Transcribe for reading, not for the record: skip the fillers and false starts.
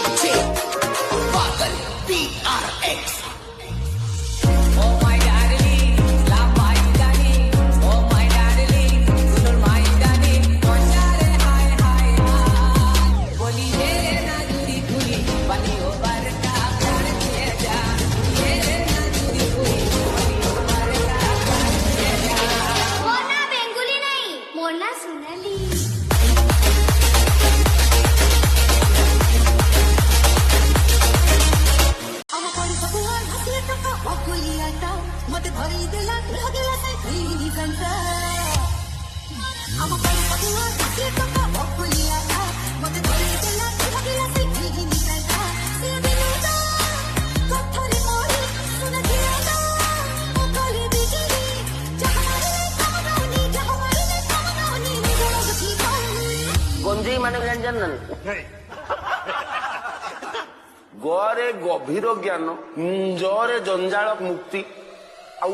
DJ Pagal PRX. Oh my darling, la my darling. Oh my darling, sunor my darling. Konjare hi hi hi. Boli mere na judi puri, bani o barka kar ke ja. Mere na judi puri, bani o barka kar ke ja. Morna बेंगुली नहीं, मोरना सोनाली। গঞ্জেই মানে জানেন না গরে গভীর জ্ঞান জরে জঞ্জাଳ ମୁକ୍ତି ଆଉ